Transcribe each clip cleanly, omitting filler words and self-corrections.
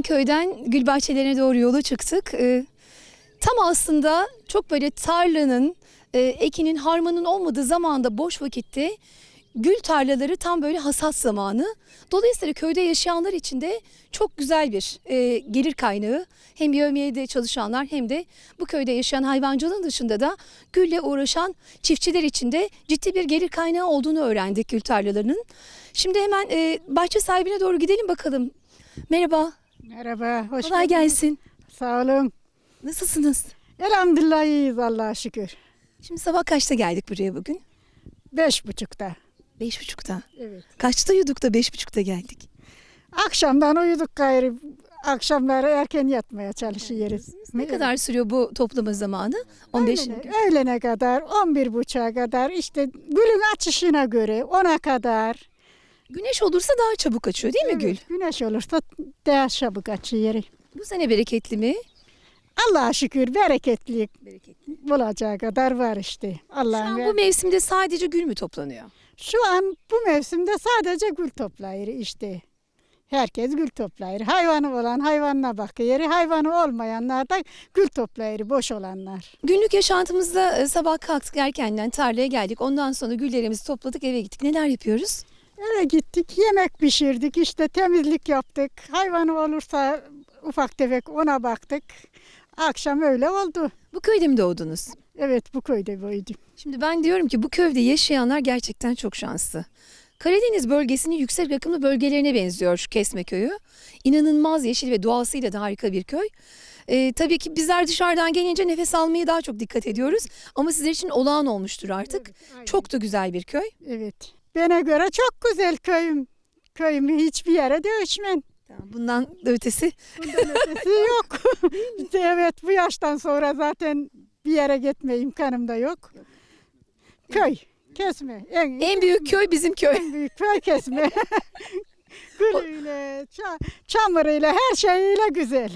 köyden gül bahçelerine doğru yola çıktık. Tam aslında çok böyle tarlanın, ekinin, harmanın olmadığı zamanda boş vakitte gül tarlaları tam böyle hasat zamanı. Dolayısıyla köyde yaşayanlar için de çok güzel bir gelir kaynağı. Hem yevmiyede çalışanlar hem de bu köyde yaşayan hayvancılığın dışında da gülle uğraşan çiftçiler için de ciddi bir gelir kaynağı olduğunu öğrendik gül tarlalarının. Şimdi hemen bahçe sahibine doğru gidelim bakalım. Merhaba. Merhaba, hoş Kolay geldiniz. gelsin. Sağ olun. Nasılsınız? Elhamdülillah iyiyiz Allah'a şükür. Şimdi sabah kaçta geldik buraya bugün? 5.30'da. 5.30'da. Evet. Kaçta uyuduk da 5.30'da geldik? Akşamdan uyuduk gayrı. Akşamları erken yatmaya çalışıyoruz. Ne kadar sürüyor bu toplama zamanı? 15 öğlene kadar, 11.30'a kadar, işte gülün açışına göre 10'a kadar. Güneş olursa daha çabuk açıyor değil mi Evet, gül? güneş olursa daha çabuk açıyor. Bu sene bereketli mi? Allah'a şükür bereketli Bereketli. olacağı kadar var işte. Şu Allah'ın an bu ver- mevsimde sadece gül mü toplanıyor? Şu an bu mevsimde sadece gül toplayır işte. Herkes gül toplayır. Hayvanı olan hayvanına bakıyor. Hayvanı olmayanlar da gül toplayır, boş olanlar. Günlük yaşantımızda sabah kalktık erkenden tarlaya geldik. Ondan sonra güllerimizi topladık eve gittik. Neler yapıyoruz? Eve gittik, yemek pişirdik, işte temizlik yaptık. Hayvanı olursa ufak tefek ona baktık. Akşam öyle oldu. Bu köyde mi doğdunuz? Evet, bu köyde büyüdüm. Şimdi ben diyorum ki bu köyde yaşayanlar gerçekten çok şanslı. Karadeniz bölgesinin yüksek rakımlı bölgelerine benziyor şu Kesme Köyü. İnanılmaz yeşil ve doğasıyla da harika bir köy. Tabii ki bizler dışarıdan gelince nefes almaya daha çok dikkat ediyoruz. Ama sizler için olağan olmuştur artık. Çok da güzel bir köy. Evet. Bana göre çok güzel köyüm. Köyümü hiçbir yere değişmem. Bundan ötesi Bundan ötesi yok. Evet, bu yaştan sonra zaten bir yere gitme imkanım da yok. Köy, Kesme. en büyük köy bizim köy. En büyük köy Kesme. Gülüyle, çamuruyla, her şeyiyle güzel.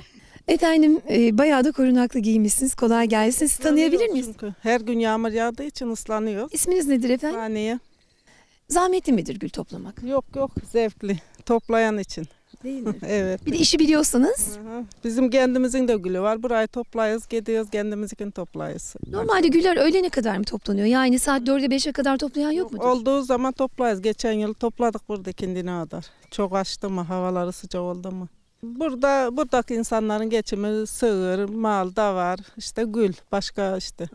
Efendim bayağı da korunaklı giymişsiniz. Kolay gelsin. Sizi tanıyabilir miyiz? Çünkü her gün yağmur yağdığı için ıslanıyoruz. İsminiz nedir efendim? Saniye. Zahmetli midir gül toplamak? Yok zevkli. Toplayan için. Değil mi? Evet. Bir de işi biliyorsanız. Aha. Bizim kendimizin de gülü var. Burayı toplayız, gidiyoruz kendimizin toplayız. Normalde güller öğlene kadar mı toplanıyor? Yani saat 4'e 5'e kadar toplayan yok mudur? Olduğu zaman toplayız. Geçen yıl topladık burada kendine kadar. Çok açtı mı, havaları sıcak oldu mu? Buradaki insanların geçimi sığır, mal da var. İşte gül, başka işte.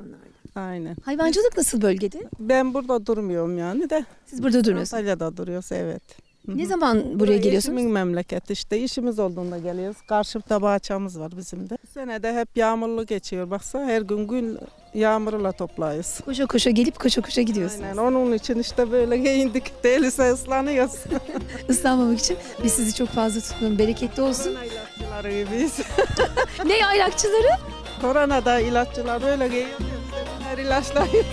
Aynen. Hayvancılık nasıl bölgede? Ben burada durmuyorum yani de. Siz burada durmuyorsunuz. Antalya'da duruyoruz, evet. Ne zaman buraya geliyorsunuz? Eşimin memleketi işte işimiz olduğunda geliyoruz. Karşıda bahçemiz var bizim de. Bu sene de hep yağmurlu geçiyor. Baksa her gün gün yağmurla toplayız. Koşa koşa gelip koşa koşa gidiyorsunuz. Aynen onun için işte böyle giyindik. Değilse ıslanıyoruz. Islanmamak için biz sizi çok fazla tutmayalım. Bereketli olsun. Korona ilaççıları gibiyiz. Ne aylakçıları? Koronada ilaççılar böyle giyiyor. Her ilaçlayız.